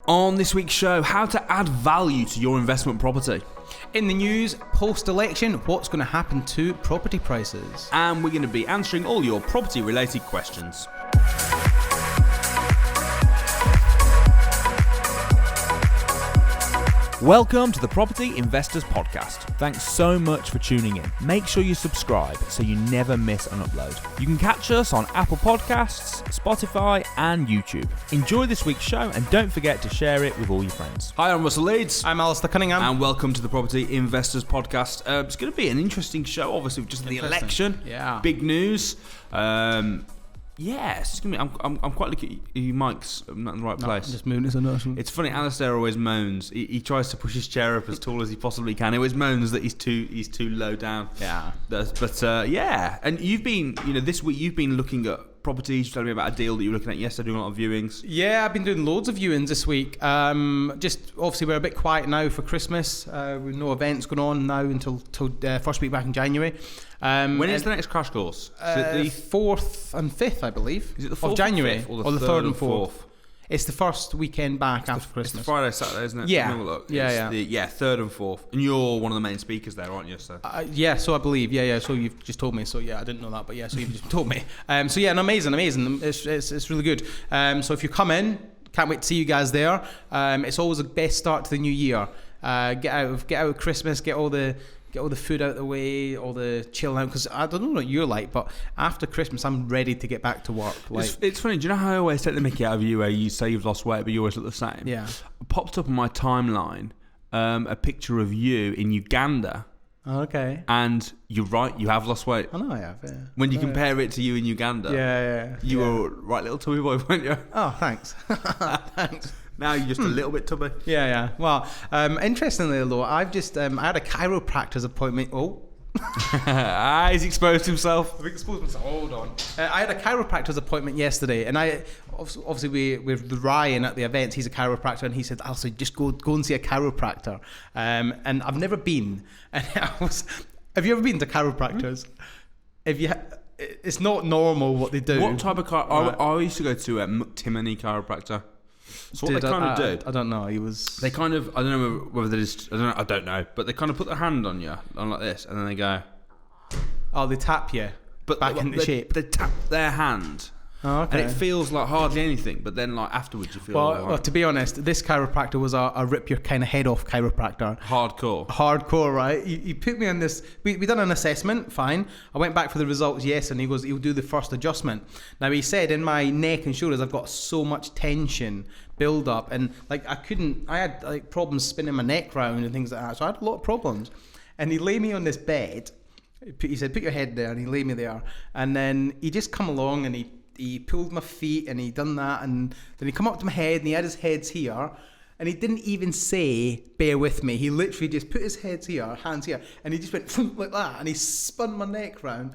On this week's show, how to add value to your investment property. In the news, post-election, what's going to happen to property prices? And we're going to be answering all your property-related questions. Welcome to the Property Investors Podcast. Thanks so much for tuning in. Make sure you subscribe so you never miss an upload. You can catch us on Apple Podcasts, Spotify and YouTube. Enjoy this week's show and don't forget to share it with all your friends. Hi, I'm Russell Leeds. I'm Alasdair Cunningham. And welcome to the Property Investors Podcast. It's going to be an interesting show, obviously, with just the election. Yeah. Big news. Yeah, it's gonna be. I'm quite looking at your mics. I'm not in the right place. I'm just mooning a notion. It's funny. Alasdair always moans. He tries to push his chair up as tall as he possibly can. He always moans that he's too low down. Yeah. But yeah. And you've been, this week you've been looking at properties. You told me about a deal that you were looking at yesterday, doing a lot of viewings. Yeah, I've been doing loads of viewings this week. Just obviously we're a bit quiet now for Christmas. With no events going on now until first week back in January. When is the next crash course? Is it the 4th and 5th, I believe. Is it the 4th of January or the 3rd and 4th? It's the first weekend back after Christmas. It's the Friday, Saturday, isn't it? Yeah. Yeah. 3rd and 4th. And you're one of the main speakers there, aren't you? So. Yeah, so I believe. Yeah. So you've just told me. So yeah, I didn't know that, but yeah, so you've just told me. So yeah, amazing. It's really good. So if you come in, can't wait to see you guys there. It's always the best start to the new year. Get out of Christmas, get all the food out of the way, all the chill out, because I don't know what you're like, but after Christmas I'm ready to get back to work. It's funny, do you know how I always take the mickey out of you where you say you've lost weight but you always look the same? Yeah. It popped up on my timeline a picture of you in Uganda. Okay. And you're right, you have lost weight. I know I have, yeah. When you compare it to you in Uganda, you were a right little tubby boy, weren't you? Oh, thanks. Thanks. Now you're just a little bit tubby. Yeah. Well, interestingly though, I've just I had a chiropractor's appointment. Oh. He's exposed himself. I've exposed myself. Hold on. I had a chiropractor's appointment yesterday, and I obviously with Ryan at the events, he's a chiropractor, and he said, "Also, just go and see a chiropractor." And I've never been. And have you ever been to chiropractors? It's not normal what they do. What type of I used to go to Timony chiropractor. So what they kind of do, I don't know. They kind of, I don't know whether they just, I don't know, but they kind of put their hand on you, on like this, and then they go. Oh, they tap you back into shape. They tap their hand. Oh, okay. And it feels like hardly anything, but then like afterwards you feel well, to be honest, this chiropractor was a rip your kind of head off chiropractor. Hardcore, right? He put me on this. We done an assessment, fine. I went back for the results, yes, and he goes, he'll do the first adjustment. Now he said in my neck and shoulders I've got so much tension build up, and like I had like problems spinning my neck round and things like that. So I had a lot of problems. And he lay me on this bed. He said, put your head there, and he lay me there. And then he just come along and he pulled my feet and he done that, and then he come up to my head and he had his heads here, and he didn't even say bear with me. He literally just put his hands here and he just went like that, and he spun my neck round.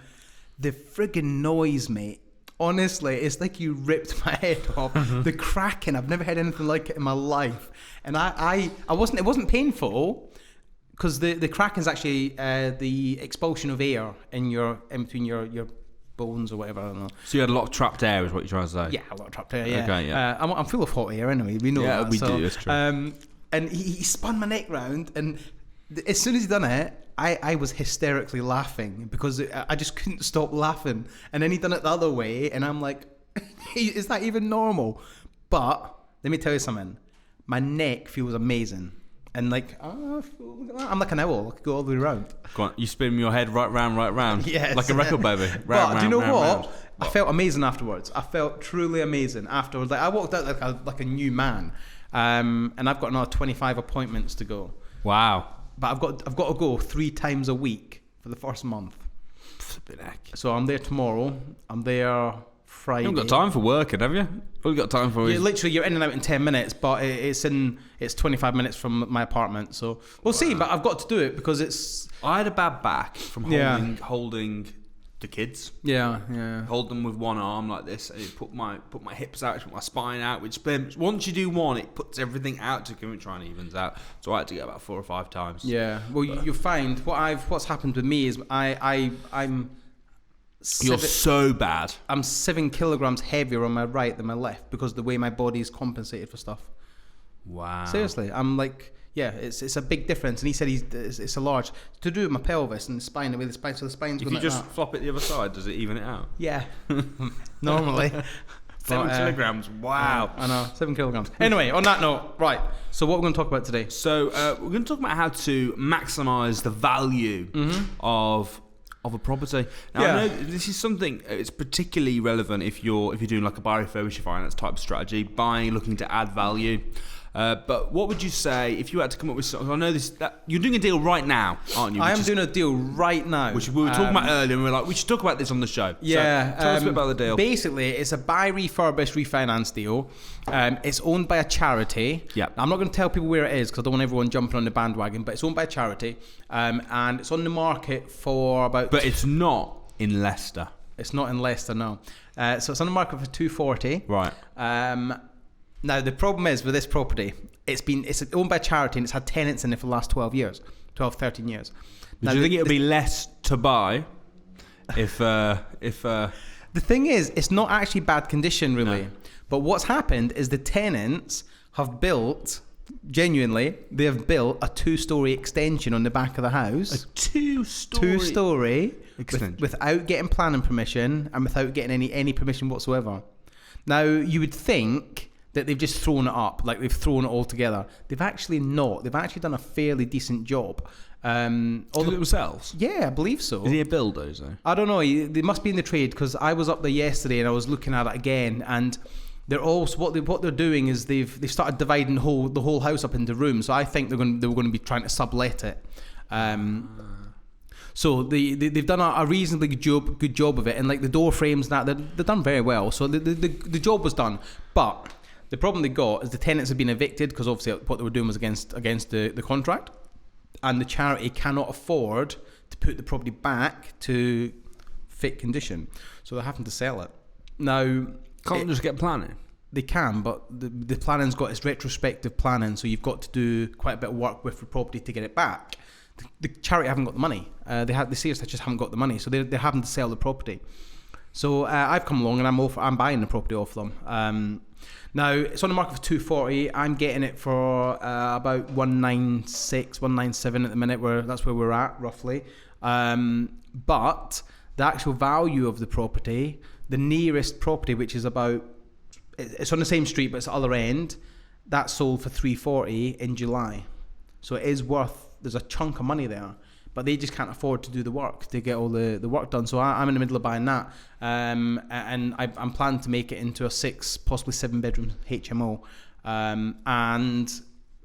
The friggin' noise, mate, honestly, it's like you ripped my head off. The cracking, I've never had anything like it in my life. And it wasn't painful, because the cracking is actually the expulsion of air in between your bones or whatever, I don't know. So you had a lot of trapped air, is what you're trying to say? Yeah, a lot of trapped air, yeah. Okay, yeah. I'm full of hot air anyway, we know that. Yeah, we do, it's true. And he spun my neck round, and as soon as he done it, I was hysterically laughing, because I just couldn't stop laughing. And then he done it the other way, and I'm like, is that even normal? But let me tell you something, my neck feels amazing. And like, look at that. I'm like an owl. I could go all the way around. Go on, you spin your head right round. Yes. Like a record baby. But do you know what? I felt amazing afterwards. I felt truly amazing afterwards. Like I walked out like a new man. And I've got another 25 appointments to go. Wow. But I've got to go 3 times a week for the first month. So I'm there tomorrow. I'm there Friday. You haven't got time for working, have you? All you got time for is... Literally, you're in and out in 10 minutes, but it's 25 minutes from my apartment. So we'll see, but I've got to do it because it's... I had a bad back from holding the kids. Yeah. Hold them with one arm like this, and it put my hips out, put my spine out, which once you do one, it puts everything out to try and evens out. So I had to go about 4 or 5 times. Yeah. Well, you'll find what's happened with me is I'm... You're so bad. I'm 7 kilograms heavier on my right than my left because the way my body's compensated for stuff. Wow. Seriously, I'm like, yeah, it's a big difference. And he said it's a large to do with my pelvis and the spine, the way the spine, so the spine's if going you like just that. flop it the other side, does it even it out? Yeah, normally. 7 kilograms. Wow. I know, 7 kilograms. Anyway, on that note, right. So what we're going to talk about today? So we're going to talk about how to maximise the value of a property. Now I know this is something. It's particularly relevant if you're doing like a buy, refurbish, finance type of strategy, buying, looking to add value. But what would you say if you had to come up with something? I know that you're doing a deal right now, aren't you? I am doing a deal right now. Which we were talking about earlier, and we were like, we should talk about this on the show. Yeah. So tell us a bit about the deal. Basically, it's a buy, refurbish, refinance deal. It's owned by a charity. Yeah. I'm not going to tell people where it is because I don't want everyone jumping on the bandwagon, but it's owned by a charity. And it's on the market for about... But it's not in Leicester. It's not in Leicester, no. So it's on the market for 240. Right. Now, the problem is with this property, it's owned by a charity and it's had tenants in it for the last 12 years, 13 years. Do you think it'll be less to buy if The thing is, it's not actually bad condition, really. No. But what's happened is the tenants have built, genuinely, they have built a 2-story extension on the back of the house. a two-story extension without getting planning permission and without getting any permission whatsoever. Now, you would think that they've just thrown it up, like they've thrown it all together. They've actually not. They've actually done a fairly decent job. All themselves? Yeah, I believe so. Is he a builder, is he? I don't know. They must be in the trade because I was up there yesterday and I was looking at it again, and they're also what they're doing is they've started dividing the whole house up into rooms. So I think they were going to be trying to sublet it. So they've done a reasonably good job of it, and like the door frames and that they've done very well. So the job was done, but the problem they got is the tenants have been evicted because obviously what they were doing was against the contract, and the charity cannot afford to put the property back to fit condition, so they're having to sell it. Now, Can't just get planning? They can, but the planning's got its retrospective planning, so you've got to do quite a bit of work with the property to get it back. The charity haven't got the money. They seriously just haven't got the money, so they're having to sell the property. So I've come along and I'm buying the property off them. Now it's on the market for 240. I'm getting it for about 196, 197 at the minute. That's where we're at roughly. But the actual value of the property, the nearest property, which is it's on the same street but it's the other end, that sold for 340 in July. So it is worth. There's a chunk of money there, but they just can't afford to do the work to get all the work done. So I'm in the middle of buying that, and I'm planning to make it into a 6, possibly 7-bedroom HMO, and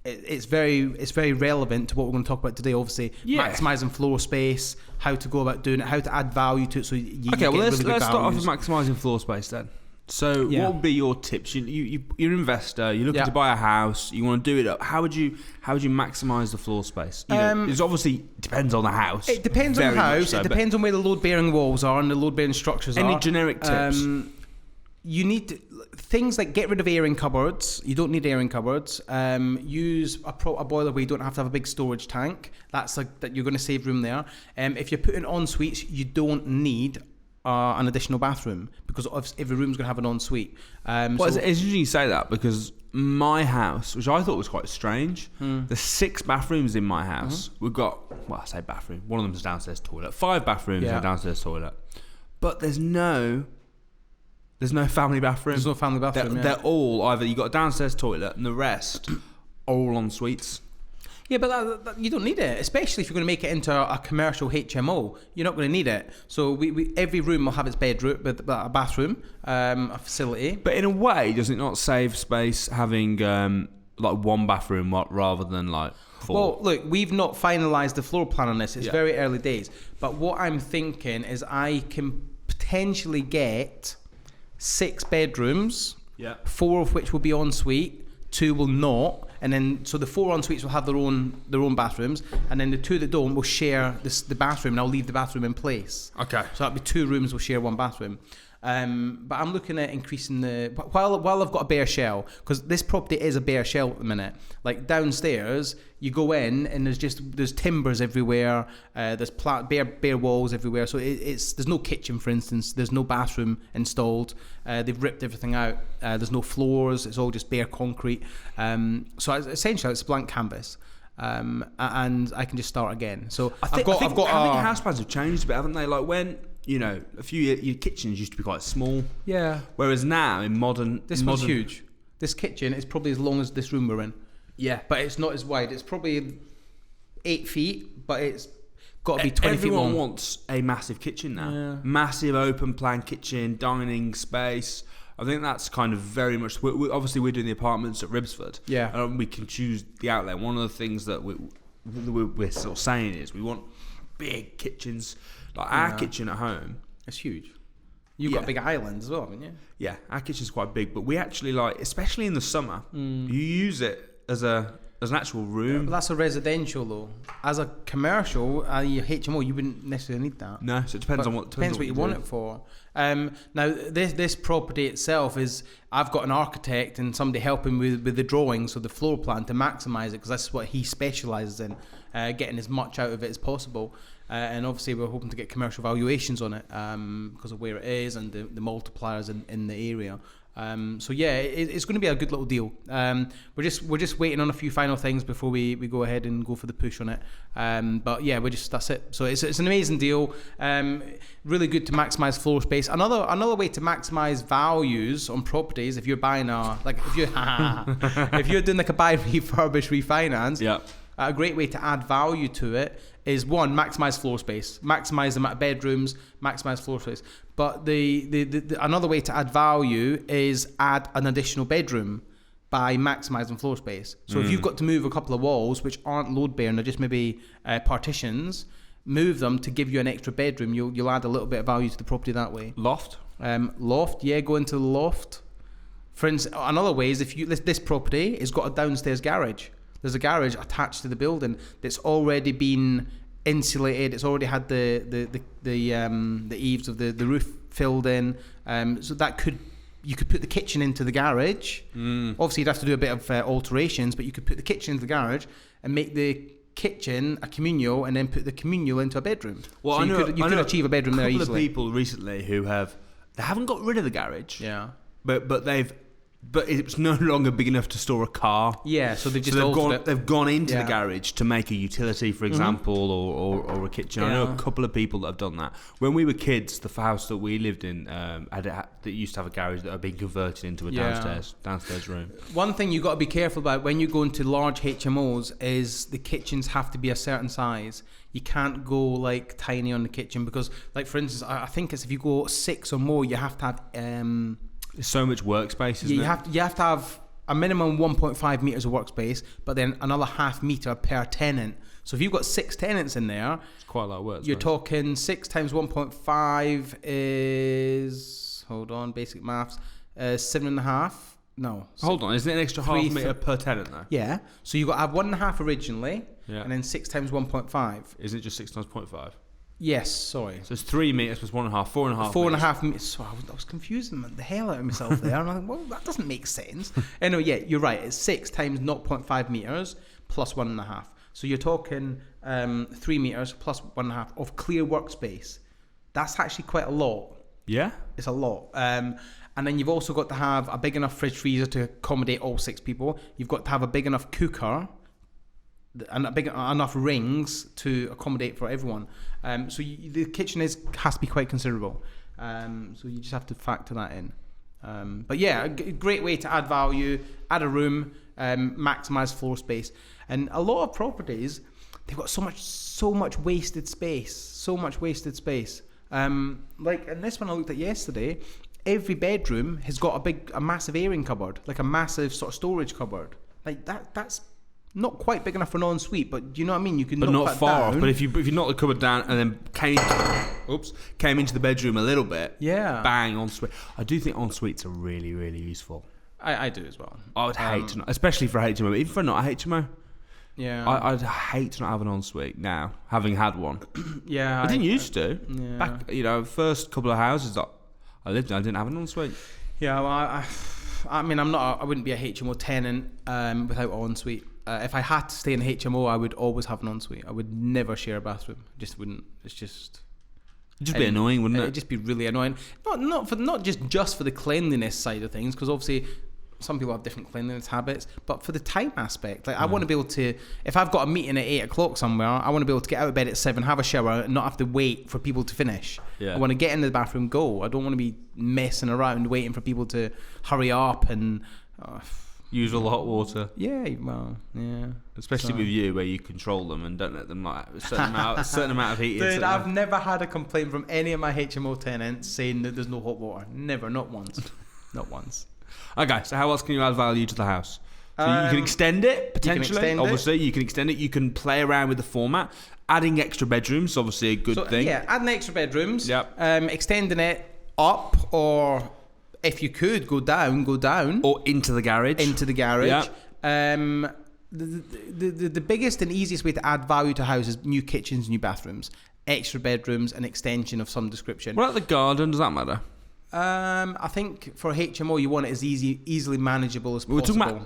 it's very relevant to what we're going to talk about today. Obviously, maximising floor space, how to go about doing it, how to add value to it. So you get let's really good start off with values. maximising floor space then. So what would be your tips? You're an investor. You're looking to buy a house. You want to do it up. How would you maximise the floor space? It obviously depends on the house. It depends on the house. It depends on where the load-bearing walls are and the load-bearing structures are. Any generic tips? You need things like get rid of airing cupboards. You don't need airing cupboards. Use a boiler where you don't have to have a big storage tank. That's like that. You're going to save room there. If you're putting en suites, you don't need an additional bathroom because every room's going to have an ensuite. It's interesting you say that because my house, which I thought was quite strange, there's 6 bathrooms in my house. We've got, I say bathroom, one of them's a downstairs toilet, 5 bathrooms and a downstairs toilet, but there's no family bathroom. There's no family bathroom. They're all either you got a downstairs toilet and the rest are all en suites. Yeah, but that, you don't need it, especially if you're going to make it into a commercial HMO. You're not going to need it. So we every room will have its bedroom, with a bathroom, a facility. But in a way, does it not save space having like one bathroom rather than like 4? Well, look, we've not finalised the floor plan on this. It's very early days. But what I'm thinking is I can potentially get 6 bedrooms, 4 of which will be en suite, 2 will not. And then, so the 4 en suites will have their own bathrooms, and then the 2 that don't will share the bathroom, and I'll leave the bathroom in place. Okay. So that'll be 2 rooms will share 1 bathroom. But I'm looking at increasing while I've got a bare shell, because this property is a bare shell at the minute. Like downstairs, you go in and there's timbers everywhere. There's bare walls everywhere. So there's no kitchen, for instance. There's no bathroom installed. They've ripped everything out. There's no floors. It's all just bare concrete. So essentially, it's a blank canvas. And I can just start again. So I think house plans have changed a bit, haven't they? Like when, your kitchens used to be quite small. Yeah. Whereas now in modern... This one's huge. This kitchen is probably as long as this room we're in. Yeah. But it's not as wide. It's probably 8 feet, but it's got to be 20 feet long. Everyone wants a massive kitchen now. Yeah. Massive open plan kitchen, dining space. I think that's kind of very much... Obviously, we're doing the apartments at Ribsford. Yeah. And we can choose the outlet. One of the things that we're sort of saying is we want big kitchens. Like our kitchen at home... It's huge. You've got a big island as well, haven't you? Yeah, our kitchen's quite big. But we actually especially in the summer, you use it as an actual room. But that's a residential though. As a commercial, your HMO, you wouldn't necessarily need that. No, so it depends on what you want it for. Now this property itself is, I've got an architect and somebody helping with the drawings, so the floor plan, to maximise it, because that's what he specialises in, getting as much out of it as possible. And obviously we're hoping to get commercial valuations on it because of where it is and the multipliers in the area. So yeah, it's going to be a good little deal. We're just waiting on a few final things before we go ahead and go for the push on it. But yeah, that's it. So it's an amazing deal. Really good to maximise floor space. Another way to maximise values on properties, if you're buying if you're doing like a buy, refurbish, refinance. Yeah. A great way to add value to it is, one, maximise floor space, maximise the amount of bedrooms, maximise floor space. But the another way to add value is add an additional bedroom by maximising floor space. So if you've got to move a couple of walls which aren't load bearing, they're just maybe partitions, move them to give you an extra bedroom. You'll add a little bit of value to the property that way. Loft, go into the loft. For instance, another way is this property has got a downstairs garage. There's a garage attached to the building that's already been insulated. It's already had the eaves of the roof filled in. So you could put the kitchen into the garage. Obviously, you'd have to do a bit of alterations, but you could put the kitchen into the garage and make the kitchen a communal, and then put the communal into a bedroom. Well, so you could achieve a bedroom there easily. A couple of people recently who they haven't got rid of the garage. Yeah. But it's no longer big enough to store a car. Yeah, so they've gone into the garage to make a utility, for example, or a kitchen. Yeah. I know a couple of people that have done that. When we were kids, the house that we lived in that used to have a garage that had been converted into a downstairs room. One thing you've got to be careful about when you go into large HMOs is the kitchens have to be a certain size. You can't go like tiny on the kitchen because, like for instance, I think it's if you go 6 or more, you have to have... There's so much workspace, isn't it? You have to have a minimum 1.5 metres of workspace, but then another half metre per tenant. So if you've got 6 tenants in there... It's quite a lot of work. You're talking 6 times 1.5 is... Hold on, basic maths. 7.5... No. Hold on, isn't it an extra half metre per tenant though? Yeah. So you've got to have 1.5 originally, and then 6 times 1.5. Isn't it just 6 times 0.5? Yes, sorry. So it's 3 metres plus 1.5, 4.5. 4.5 meters. So I was confusing the hell out of myself there. And I'm like, well, that doesn't make sense. Anyway, yeah, you're right. It's 6 times 0.5 metres plus 1.5. So you're talking 3 metres plus 1.5 of clear workspace. That's actually quite a lot. Yeah? It's a lot. And then you've also got to have a big enough fridge freezer to accommodate all 6 people. You've got to have a big enough cooker and big enough rings to accommodate for everyone. So the kitchen has to be quite considerable. So you just have to factor that in. But yeah, a great way to add value, add a room, maximise floor space. And a lot of properties, they've got so much wasted space. Like in this one I looked at yesterday, every bedroom has got a massive airing cupboard, like a massive sort of storage cupboard. Like that's not quite big enough for an ensuite, but do you know what I mean? You can, but knock not that far down. off. But if you knock the cupboard down and then came into the bedroom a little bit, bang, ensuite. I do think ensuites are really, really useful. I do as well. I would hate to not, especially for a HMO, even for not a HMO. Yeah, I'd hate to not have an ensuite now, having had one. Yeah, I didn't used to. Yeah. Back, first couple of houses that I lived in, I didn't have an ensuite. Yeah, well, I mean, I wouldn't be a HMO tenant without an ensuite. If I had to stay in a HMO, I would always have an ensuite. I would never share a bathroom. Just wouldn't. It's just. It'd just be annoying, wouldn't it? It'd just be really annoying. Not just for the cleanliness side of things, because obviously some people have different cleanliness habits, but for the time aspect. Like I want to be able to, if I've got a meeting at 8 o'clock somewhere, I want to be able to get out of bed at 7, have a shower, and not have to wait for people to finish. Yeah. I want to get into the bathroom, go. I don't want to be messing around waiting for people to hurry up and use all the hot water. Yeah, well, yeah. Especially with you, where you control them and don't let them like a certain amount of heat. Dude, I've never had a complaint from any of my HMO tenants saying that there's no hot water. Never, not once. Not once. Okay, so how else can you add value to the house? So you can extend it, potentially. Obviously, you can extend it. You can play around with the format. Adding extra bedrooms, obviously a good thing. Yeah, adding extra bedrooms. Yep. Extending it up, or if you could, go down. Or into the garage. Yep. The biggest and easiest way to add value to a house is new kitchens, new bathrooms, extra bedrooms, an extension of some description. What about the garden? Does that matter? I think for HMO you want it as easily manageable as possible.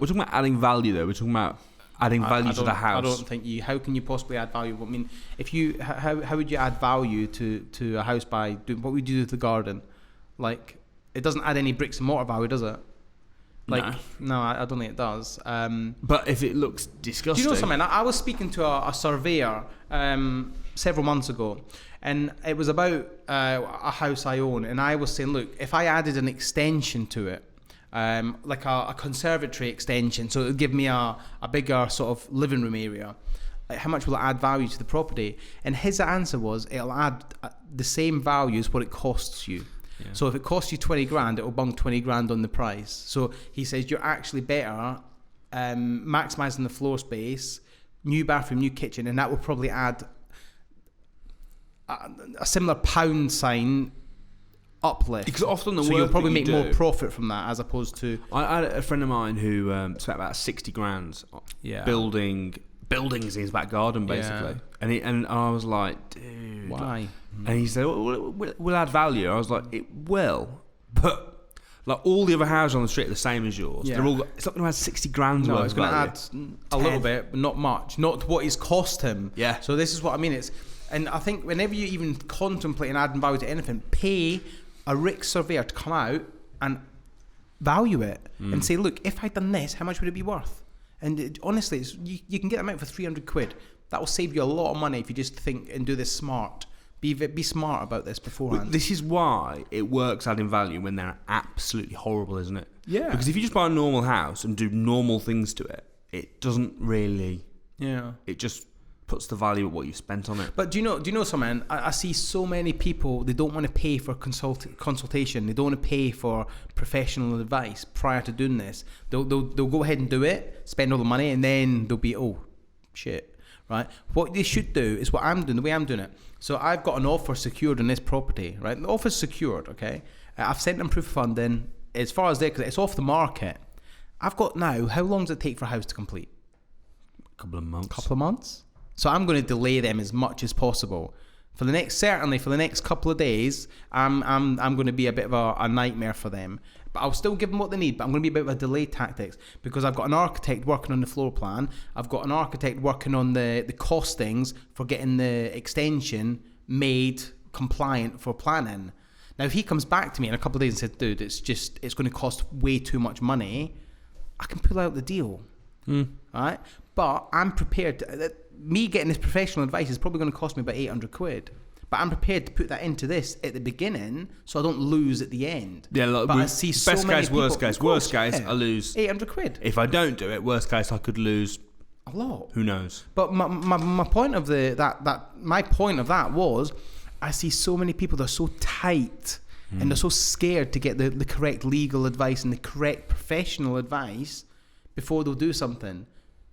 We're talking about adding value though. We're talking about adding value to the house. I don't think how can you possibly add value? I mean, if you how would you add value to a house by doing what would you do with the garden? Like, it doesn't add any bricks and mortar value, does it? Like, no, I don't think it does. But if it looks disgusting, do you know something? I was speaking to a surveyor several months ago, and it was about a house I own, and I was saying, look, if I added an extension to it, like a conservatory extension, so it would give me a bigger sort of living room area, how much will it add value to the property? And his answer was, it'll add the same value as what it costs you. Yeah. So if it costs you 20 grand, it will bung 20 grand on the price. So he says you're actually better maximising the floor space, new bathroom, new kitchen, and that will probably add a similar pound sign uplift. Because often the so you'll probably make more profit from that, as opposed to. I had a friend of mine who spent about 60 grand buildings in his back garden, basically. Yeah. And I was like, dude, why? And he said, we'll add value. I was like, it will, but like all the other houses on the street are the same as yours. Yeah. They're all. It's not going to add 60 grand. No, worth it's going to add a little bit, but not much. Not what it's cost him. Yeah. So this is what I mean. And I think whenever you even contemplate adding value to anything, pay a RIC surveyor to come out and value it and say, look, if I'd done this, how much would it be worth? And honestly, you can get them out for 300 quid. That will save you a lot of money if you just think and do this smart. Be smart about this beforehand. This is why it works adding value when they're absolutely horrible, isn't it? Yeah. Because if you just buy a normal house and do normal things to it, it doesn't really. Yeah. It just puts the value at what you spent on it. But do you know something? I see so many people, they don't want to pay for consultation. They don't want to pay for professional advice prior to doing this. They'll go ahead and do it, spend all the money, and then they'll be, oh, shit, right? What they should do is what I'm doing, the way I'm doing it. So I've got an offer secured on this property, right? The offer's secured, okay? I've sent them proof of funding. As far as because it's off the market. I've got now, how long does it take for a house to complete? A couple of months. So I'm going to delay them as much as possible. For the next couple of days, I'm going to be a bit of a nightmare for them. But I'll still give them what they need, but I'm going to be a bit of a delay tactics because I've got an architect working on the floor plan. I've got an architect working on the costings for getting the extension made compliant for planning. Now, if he comes back to me in a couple of days and says, dude, it's going to cost way too much money, I can pull out the deal. Right? But I'm prepared me getting this professional advice is probably going to cost me about 800 quid. But I'm prepared to put that into this at the beginning so I don't lose at the end. Yeah, look, but I see so best many case, people, worst case, I lose 800 quid. If I don't do it, worst case, I could lose a lot. Who knows? But my point of that was I see so many people that are so tight and they're so scared to get the correct legal advice and the correct professional advice before they'll do something.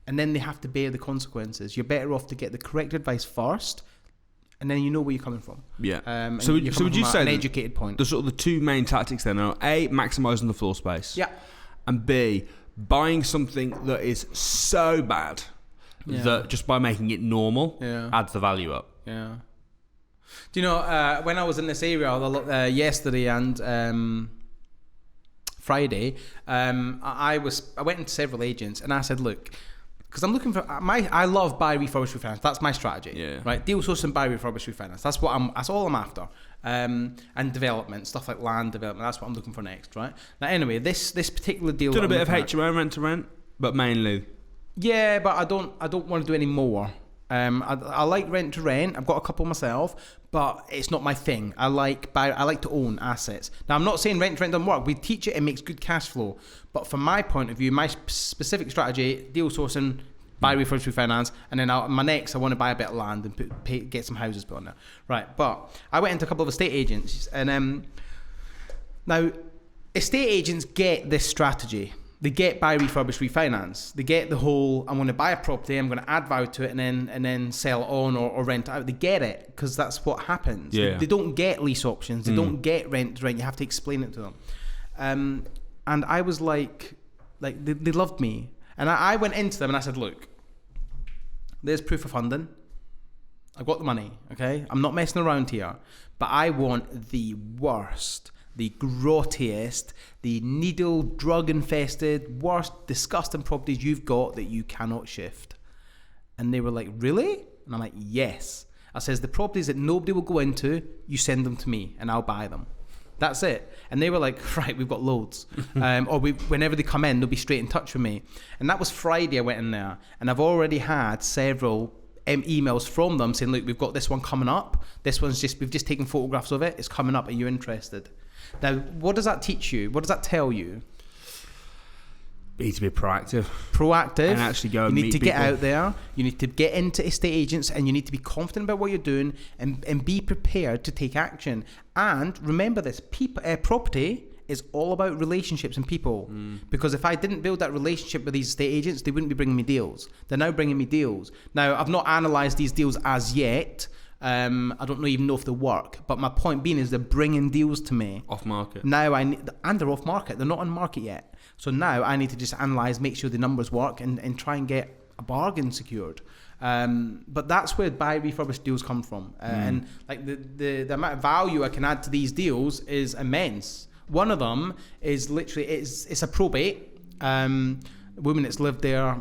And then they have to bear the consequences. You're better off to get the correct advice first, and then you know where you're coming from. Yeah. So would you say an educated point? The sort of the two main tactics then are A, maximising the floor space. Yeah. And B, buying something that is so bad that just by making it normal adds the value up. Yeah. Do you know, when I was in this area yesterday and Friday, I went into several agents and I said, look, because I'm looking for I love buy, refurbish, refinance. That's my strategy, right? Deal source and buy, refurbish, refinance. That's all I'm after. And development, stuff like land development. That's what I'm looking for next, right? Now, anyway, this particular deal. Done a bit of HMO, rent to rent, but mainly. Yeah, but I don't want to do any more. I like rent to rent. I've got a couple myself, but it's not my thing. I like to own assets. Now, I'm not saying rent to rent doesn't work. We teach it makes good cash flow. But from my point of view, my specific strategy, deal sourcing, buy, refurbish, refinance, and then my next, I want to buy a bit of land and get some houses put on there. Right, but I went into a couple of estate agents, and now estate agents get this strategy. They get buy, refurbish, refinance. They get the whole, I'm going to buy a property, I'm going to add value to it, and then sell it on or rent it out. They get it because that's what happens. Yeah. They don't get lease options. They don't get rent to rent. You have to explain it to them. And I was like they loved me. And I went into them and I said, look, there's proof of funding. I've got the money, okay? I'm not messing around here. But I want the worst, the grottiest, the needle, drug-infested, worst, disgusting properties you've got that you cannot shift. And they were like, really? And I'm like, yes. I says, the properties that nobody will go into, you send them to me and I'll buy them. That's it. And they were like, right, we've got loads. Whenever they come in, they'll be straight in touch with me. And that was Friday I went in there. And I've already had several emails from them saying, look, we've got this one coming up. This one's we've just taken photographs of it. It's coming up. Are you interested? Now, what does that teach you? What does that tell you? You need to be proactive. And actually go and meet people. You need to get out there. You need to get into estate agents and you need to be confident about what you're doing and be prepared to take action. And remember this, property is all about relationships and people. Because if I didn't build that relationship with these estate agents, they wouldn't be bringing me deals. They're now bringing me deals. Now, I've not analysed these deals as yet. I don't even know if they work. But my point being is they're bringing deals to me. Off market. Now, and they're off market. They're not on market yet. So now I need to just analyse, make sure the numbers work and try and get a bargain secured. But that's where buy refurbished deals come from. And like the amount of value I can add to these deals is immense. One of them is literally, it's a probate. A woman that's lived there,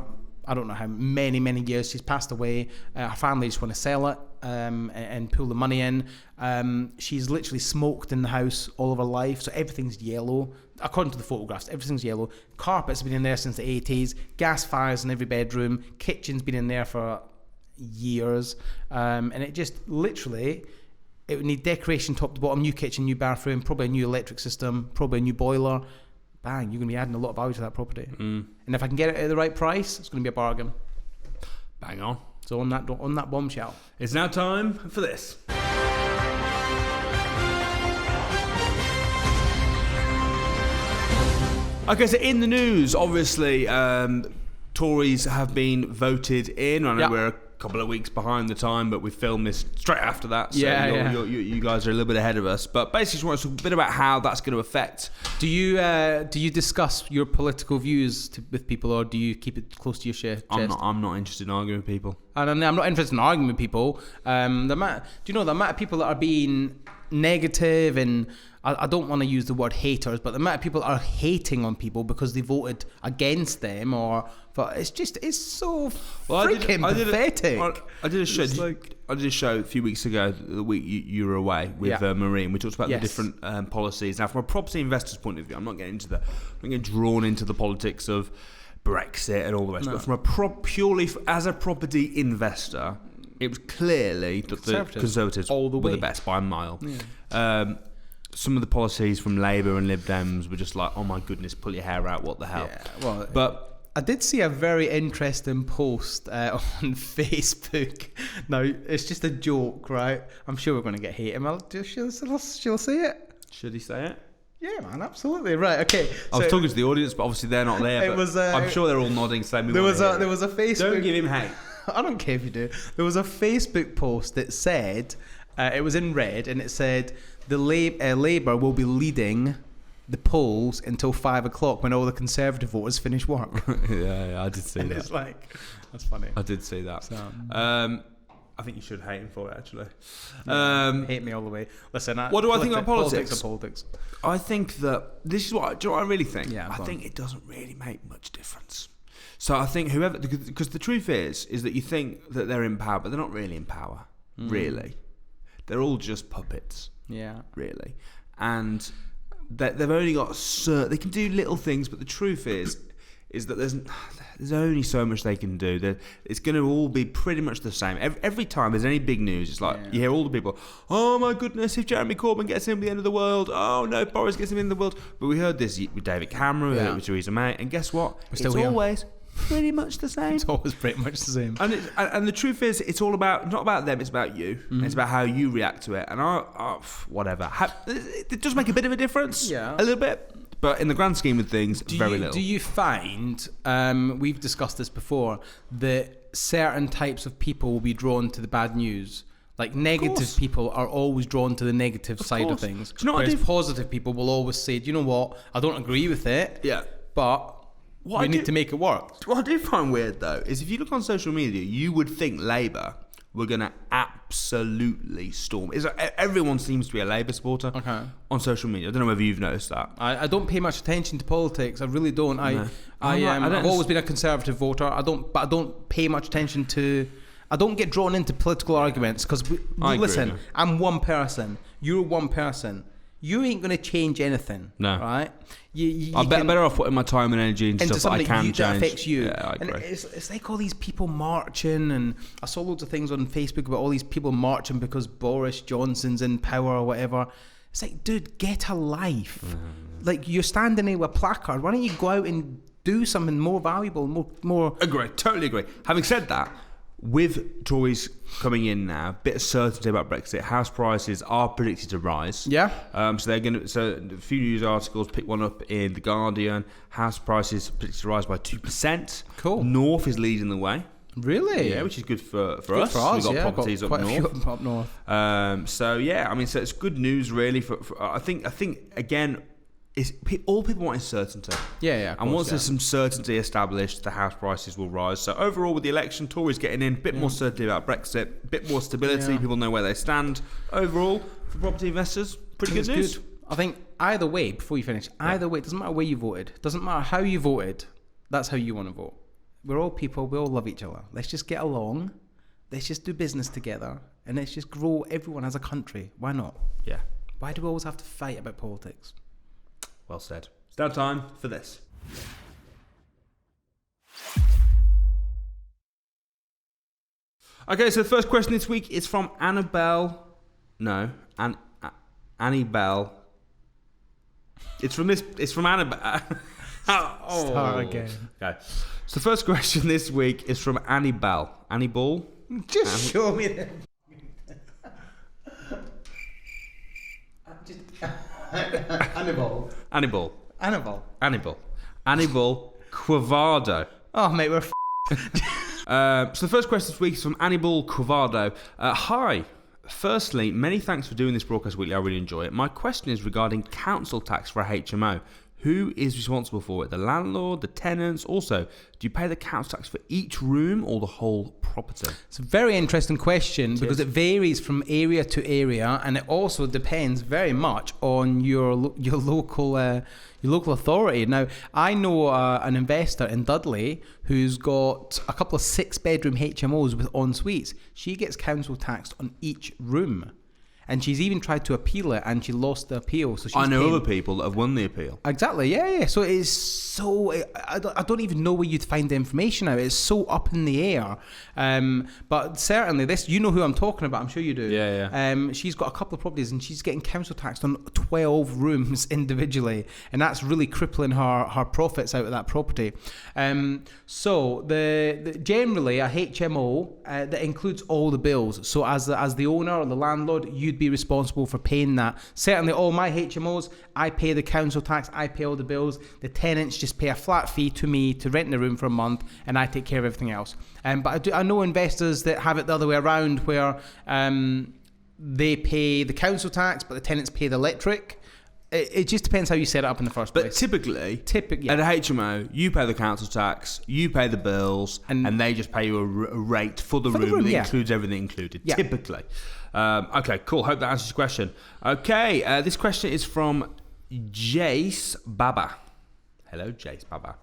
I don't know how many years. She's passed away. Her family just want to sell it and pull the money in. She's literally smoked in the house all of her life, so everything's yellow. According to the photographs, everything's yellow. Carpet's been in there since the 80s. Gas fires in every bedroom. Kitchen's been in there for years. And it just literally, it would need decoration top to bottom, new kitchen, new bathroom, probably a new electric system, probably a new boiler. Bang, you're going to be adding a lot of value to that property. And if I can get it at the right price, it's going to be a bargain. Bang on. So on that bombshell. It's now time for this. Okay, so in the news, obviously, Tories have been voted in. I know we're a couple of weeks behind the time, but we filmed this straight after that, so you guys are a little bit ahead of us. But basically, just want to talk a bit about how that's going to affect. Do you discuss your political views with people, or do you keep it close to your chest? I'm not interested in arguing with people. I'm not interested in arguing with people. The amount of people that are being negative, and I don't want to use the word haters, but the amount of people that are hating on people because they voted against them, it's so freaking pathetic. I did a show a few weeks ago, the week you were away with Marine. We talked about the different policies. Now, from a property investor's point of view, I'm not getting drawn into the politics of Brexit and all the rest. No. But from purely as a property investor, it was clearly that the Conservatives were the best by a mile. Yeah. Some of the policies from Labour and Lib Dems were just like, oh my goodness, pull your hair out, what the hell? Yeah, but I did see a very interesting post on Facebook. Now, it's just a joke, right? I'm sure we're going to get hate. She'll say it? Should he say it? Yeah, man, absolutely. Right, okay. I was talking to the audience, but obviously they're not there. I'm sure they're all nodding, saying there was a Facebook. Don't give him hate. I don't care if you do. There was a Facebook post that said, it was in red, and it said, Labour will be leading the polls until 5 o'clock when all the Conservative voters finish work. yeah, I did see that. It's like, that's funny. I did see that. So, I think you should hate him for it, actually. Hate me all the way. Listen, what do I think about politics? Politics. I think that this is what. Do you know what I really think? Yeah, I think it doesn't really make much difference. So I think whoever, because the truth is that you think that they're in power, but they're not really in power. Really, they're all just puppets. Yeah, really, and they've only got they can do little things, but the truth is that there's only so much they can do. It's going to all be pretty much the same. Every time there's any big news, it's like you hear all the people, oh my goodness, if Jeremy Corbyn gets in at the end of the world, oh no, Boris gets him in the world. But we heard this with David Cameron, we heard it with Theresa May, and guess what? It's always pretty much the same. It's always pretty much the same. And the truth is, it's all about, not about them, it's about you. It's about how you react to it. And whatever. It does make a bit of a difference. Yeah. A little bit. But in the grand scheme of things, very little. Do you find, we've discussed this before, that certain types of people will be drawn to the bad news? Like negative people are always drawn to the negative side of things. Do you know whereas positive people will always say, do you know what, I don't agree with it, but we need to make it work. What I do find weird, though, is if you look on social media, you would think Labour were going to absolutely storm. Everyone seems to be a Labour supporter on social media. I don't know whether you've noticed that. I don't pay much attention to politics. I really don't. I've always been a Conservative voter. I don't pay much attention to. I don't get drawn into political arguments because listen, I'm one person. You're one person. You ain't going to change anything. No. Right? I'm better off putting my time and energy into stuff that I can change. That affects you. Yeah, I agree. And it's like all these people marching, and I saw loads of things on Facebook about all these people marching because Boris Johnson's in power or whatever. It's like, dude, get a life. Like, you're standing there with a placard. Why don't you go out and do something more valuable, more... Agree. Totally agree. Having said that, with Tories coming in now, a bit of certainty about Brexit, house prices are predicted to rise. Yeah. So they're going to. So a few news articles, pick one up in The Guardian. House prices predicted to rise by 2%. Cool. North is leading the way. Really? Yeah, which is good for us. We've got properties up north. Up north. So yeah, I mean, so it's good news really. For I think again. All people want is certainty. And once there's some certainty established, the house prices will rise. So overall, with the election, Tories getting in, a bit more certainty about Brexit, a bit more stability, people know where they stand. Overall, for property investors, pretty good news. Good. I think either way, before you finish, either way, it doesn't matter where you voted, doesn't matter how you voted, that's how you want to vote. We're all people, we all love each other. Let's just get along, let's just do business together, and let's just grow everyone as a country. Why not? Yeah. Why do we always have to fight about politics? Well said. It's now time for this. Okay, so the first question this week is from Annabelle. No, Annie Bell. It's from Annabelle. Start again. Okay. So the first question this week is from Annie Bell. Annie Ball? Just show me them. Annibal Quavado. Oh mate, we're so the first question this week is from Annibal Quavado. Hi. Firstly, many thanks for doing this broadcast weekly. I really enjoy it. My question is regarding council tax for a HMO. Who is responsible for it? The landlord, the tenants? Also, do you pay the council tax for each room or the whole property? It's a very interesting question because it varies from area to area, and it also depends very much on your local authority. Now, I know an investor in Dudley who's got a couple of 6-bedroom HMOs with en suites. She gets council taxed on each room. And she's even tried to appeal it, and she lost the appeal. So I know other people that have won the appeal. Exactly, yeah. So it's so... I don't even know where you'd find the information out. It's so up in the air. But certainly, this, you know who I'm talking about. I'm sure you do. Yeah. She's got a couple of properties, and she's getting council taxed on 12 rooms individually. And that's really crippling her profits out of that property. So generally, a HMO that includes all the bills. So as the owner or the landlord, you'd be responsible for paying that. Certainly all my HMOs, I pay the council tax, I pay all the bills. The tenants just pay a flat fee to me to rent the room for a month, and I take care of everything else. But I know investors that have it the other way around, where they pay the council tax but the tenants pay the electric. It just depends how you set it up in the first place. But typically, yeah. at a HMO, you pay the council tax, you pay the bills, and they just pay you a rate for the room that includes everything included. Yeah. Typically. Okay, cool. Hope that answers your question. Okay, this question is from Jace Baba. Hello, Jace Baba.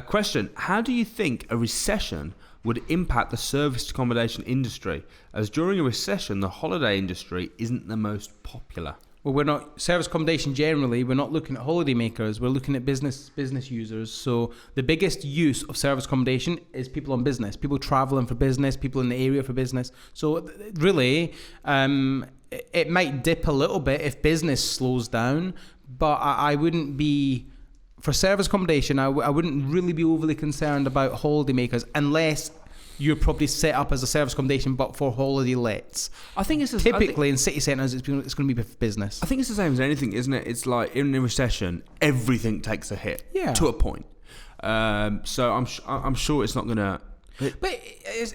Question: how do you think a recession would impact the serviced accommodation industry, as during a recession, the holiday industry isn't the most popular? Well, we're not service accommodation generally. We're not looking at holidaymakers. We're looking at business users. So the biggest use of service accommodation is people on business, people traveling for business, people in the area for business. So really, it might dip a little bit if business slows down, but I wouldn't be, for service accommodation, I wouldn't really be overly concerned about holidaymakers unless your property set up as a service accommodation but for holiday lets. I think it's typically in city centres it's going to be for business. I think it's the same as anything, isn't it? It's like in a recession, everything takes a hit to a point. So I'm sure it's not going to. But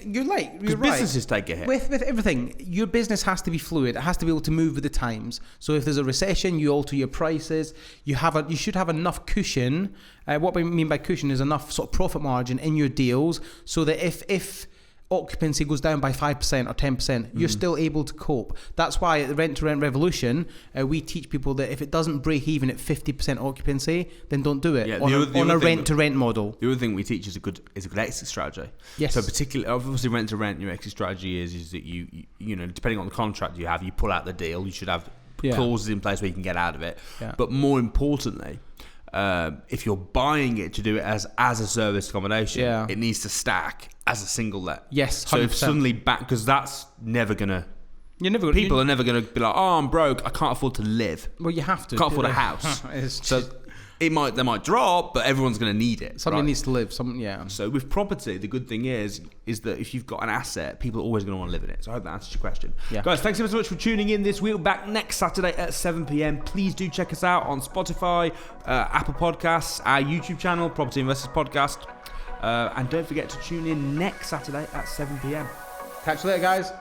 you're right. Businesses take a hit. With everything, your business has to be fluid. It has to be able to move with the times. So if there's a recession, you alter your prices. You should have enough cushion. What we mean by cushion is enough sort of profit margin in your deals, so that if occupancy goes down by 5% or 10%, you're still able to cope. That's why at the rent-to-rent revolution, we teach people that if it doesn't break even at 50% occupancy, then don't do it on a rent-to-rent model. The other thing we teach is a good exit strategy. Yes. So particularly, obviously, rent-to-rent, your exit strategy is that you know, depending on the contract you have, you pull out the deal. You should have clauses in place where you can get out of it. Yeah. But more importantly, if you're buying it to do it as a service accommodation, it needs to stack as a single let. Yes, 100%. So if suddenly because that's never gonna. People are never gonna be like, oh, I'm broke, I can't afford to live. Well, you have to. Can't afford a house. So they might drop, but everyone's gonna need it. Somebody needs to live. So with property, the good thing is that if you've got an asset, people are always gonna want to live in it. So I hope that answers your question. Yeah. Guys, thanks so much for tuning in this week. We're back next Saturday at 7 p.m. Please do check us out on Spotify, Apple Podcasts, our YouTube channel, Property Investors Podcast. And don't forget to tune in next Saturday at 7 p.m. Catch you later, guys.